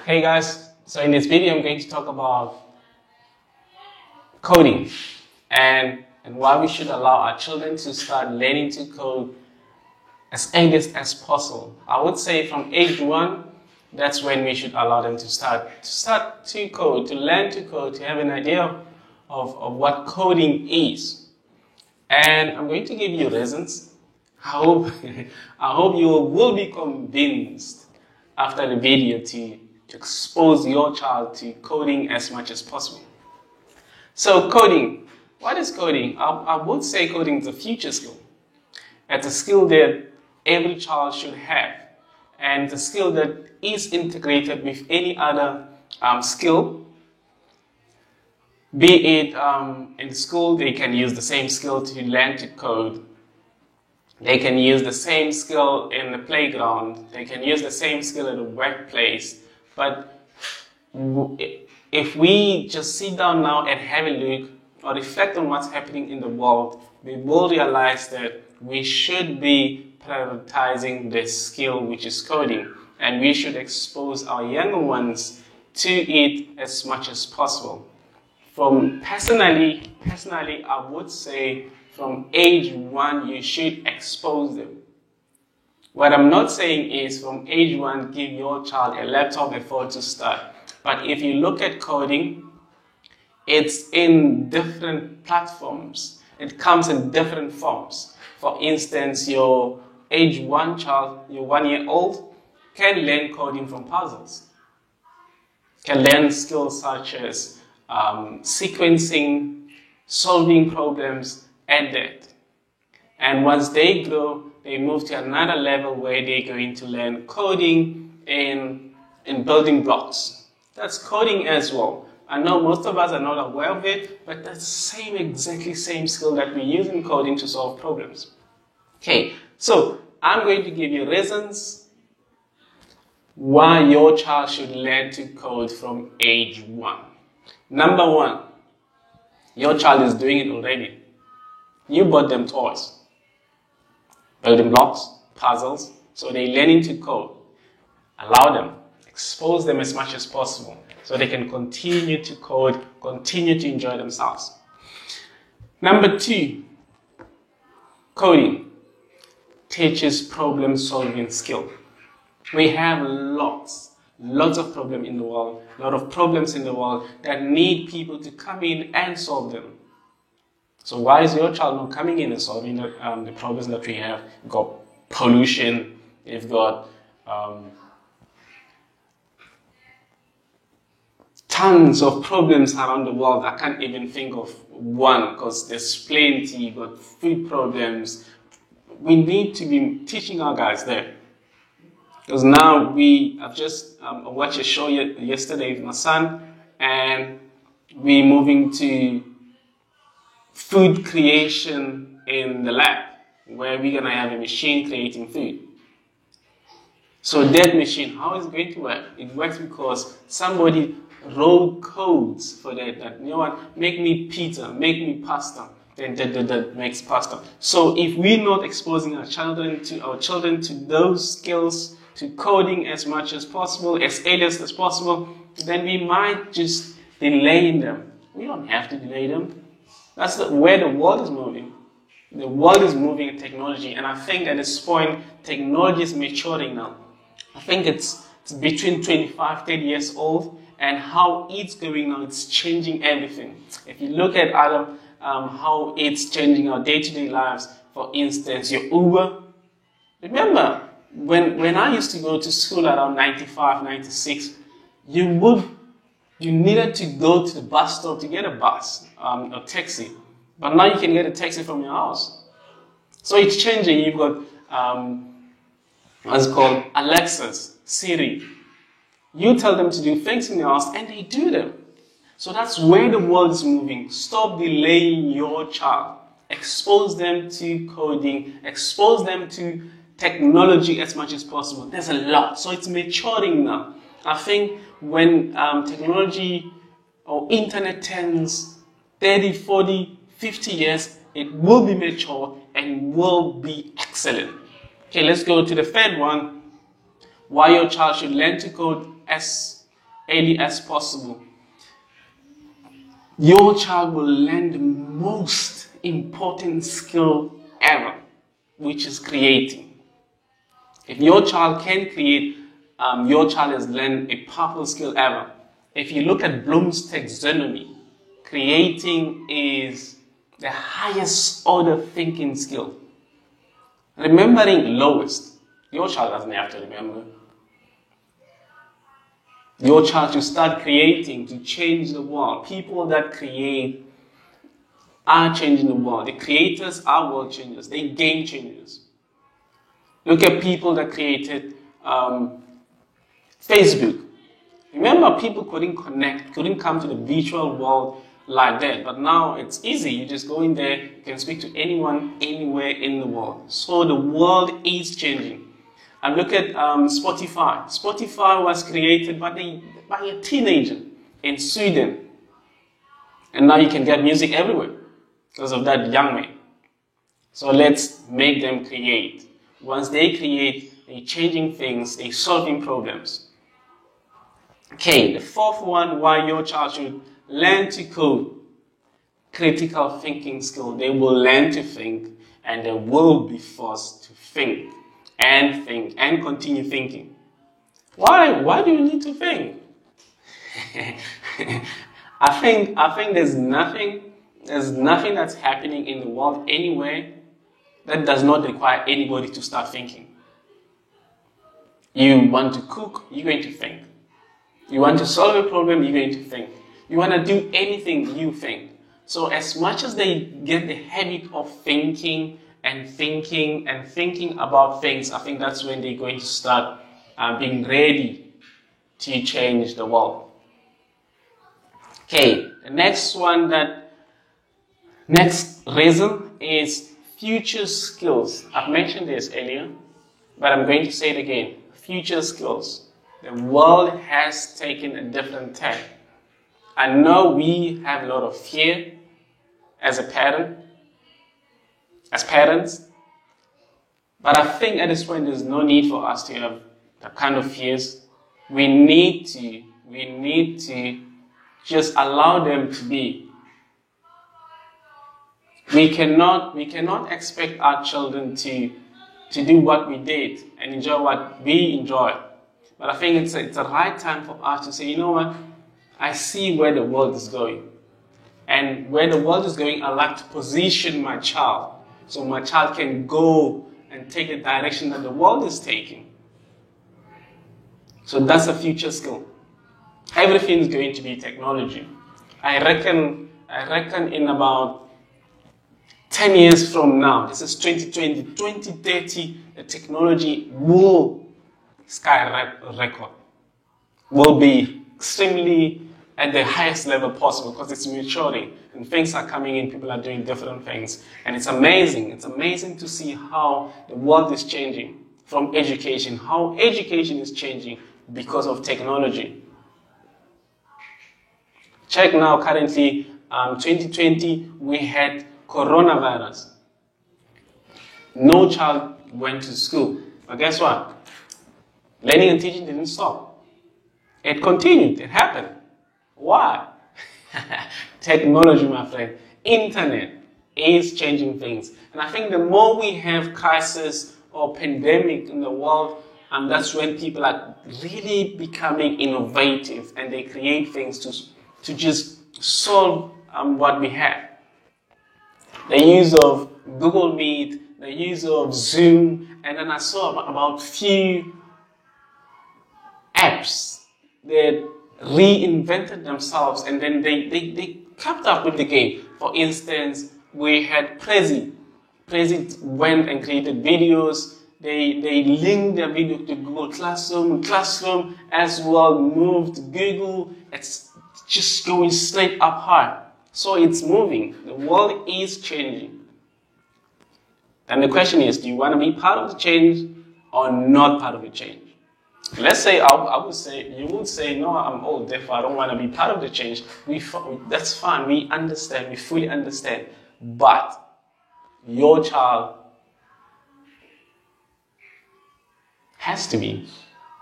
Hey guys, so in this video I'm going to talk about coding and why we should allow our children to start learning to code as early as possible. I would say from age 1, that's when we should allow them to start to code, to learn to code, to have an idea of what coding is. And I'm going to give you reasons. I hope you will be convinced after the video to expose your child to coding as much as possible. So coding, what is coding? I would say coding is a future skill. It's a skill that every child should have, and it's a skill that is integrated with any other skill. Be it in school, they can use the same skill to learn to code. They can use the same skill in the playground. They can use the same skill in the workplace. But if we just sit down now and have a look or reflect on what's happening in the world, we will realize that we should be prioritizing this skill, which is coding, and we should expose our younger ones to it as much as possible. Personally, I would say from age 1, you should expose them. What I'm not saying is from age 1, give your child a laptop and phone to start. But if you look at coding, it's in different platforms. It comes in different forms. For instance, your age 1 child, your 1-year-old, can learn coding from puzzles. Can learn skills such as sequencing, solving problems, and that. And once they grow, they move to another level where they're going to learn coding in building blocks. That's coding as well. I know most of us are not aware of it, but that's the exactly same skill that we use in coding to solve problems. Okay, so I'm going to give you reasons why your child should learn to code from age 1. Number 1, your child is doing it already. You bought them toys, building blocks, puzzles, so they're learning to code. Allow them, expose them as much as possible so they can continue to code, continue to enjoy themselves. Number 2, coding teaches problem-solving skill. We have lots of problems in the world, that need people to come in and solve them. So why is your child not coming in and solving the problems that we have? We've got pollution, we've got tons of problems around the world. I can't even think of one because there's plenty. You've got food problems. We need to be teaching our guys there. Because now I've just watched a show yesterday with my son, and we're moving to food creation in the lab, where we're going to have a machine creating food. So that machine, how is it going to work? It works because somebody wrote codes for that you know what, make me pizza, make me pasta, then that makes pasta. So if we're not exposing our children to those skills, to coding as much as possible, as early as possible, then we might just delay them. We don't have to delay them. That's where the world is moving. The world is moving in technology, and I think at this point, technology is maturing now. I think it's between 25, 30 years old, and how it's going now, it's changing everything. If you look at Adam, how it's changing our day-to-day lives, for instance, your Uber. Remember, when I used to go to school around 95, 96, you needed to go to the bus stop to get a bus, a taxi. But now you can get a taxi from your house. So it's changing. You've got, what's called Alexas, Siri. You tell them to do things in your house and they do them. So that's where the world is moving. Stop delaying your child. Expose them to coding. Expose them to technology as much as possible. There's a lot. So it's maturing now. I think when technology or internet turns 30, 40, 50 years, it will be mature and will be excellent. Okay, let's go to the third one. Why your child should learn to code as early as possible, your child will learn the most important skill ever, which is creating. If your child can create, your child has learned a powerful skill ever. If you look at Bloom's taxonomy, creating is the highest order thinking skill. Remembering lowest. Your child doesn't have to remember. Your child should start creating to change the world. People that create are changing the world. The creators are world changers. They're game changers. Look at people that created Facebook. Remember, people couldn't connect, couldn't come to the virtual world like that. But now it's easy. You just go in there, you can speak to anyone, anywhere in the world. So the world is changing. And look at Spotify. Spotify was created by a teenager in Sweden. And now you can get music everywhere because of that young man. So let's make them create. Once they create, they're changing things, they're solving problems. Okay, the fourth one, why your child should learn to code. Critical thinking skill. They will learn to think, and they will be forced to think and continue thinking. Why? Why do you need to think? I think there's nothing that's happening in the world anywhere that does not require anybody to start thinking. You want to cook, you're going to think. You want to solve a problem, you're going to think. You want to do anything, you think. So as much as they get the habit of thinking about things, I think that's when they're going to start being ready to change the world. Okay, the next reason is future skills. I've mentioned this earlier, but I'm going to say it again. Future skills. The world has taken a different tack. I know we have a lot of fear as parents, but I think at this point there's no need for us to have that kind of fears. We need to just allow them to be. We cannot expect our children to do what we did and enjoy what we enjoy. But I think it's the right time for us to say, you know what? I see where the world is going. And where the world is going, I like to position my child so my child can go and take the direction that the world is taking. So that's a future skill. Everything is going to be technology. I reckon in about 10 years from now, this is 2020, 2030, the technology will skyrocket, will be extremely at the highest level possible because it's maturing and things are coming in, people are doing different things. And it's amazing. It's amazing to see how the world is changing from education, how education is changing because of technology. Check now, currently, 2020, we had coronavirus. No child went to school. But guess what? Learning and teaching didn't stop. It continued. It happened. Why? Technology, my friend. Internet is changing things. And I think the more we have crisis or pandemic in the world, that's when people are really becoming innovative and they create things to just solve what we have. The use of Google Meet, the use of Zoom, and then I saw about few apps that reinvented themselves and then they kept up with the game. For instance, we had Prezi. Prezi went and created videos. They linked their video to Google Classroom. Classroom as well moved to Google. It's just going straight up high. So it's moving. The world is changing. And the question is, do you want to be part of the change or not part of the change? Let's say, you would say, no, I'm old, therefore I don't want to be part of the change. That's fine, we understand, we fully understand. But your child has to be,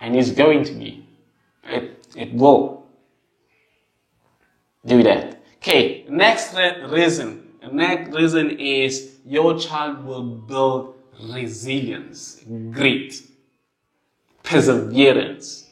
and is going to be. It will do that. Okay, next reason. The next reason is your child will build resilience, grit, perseverance.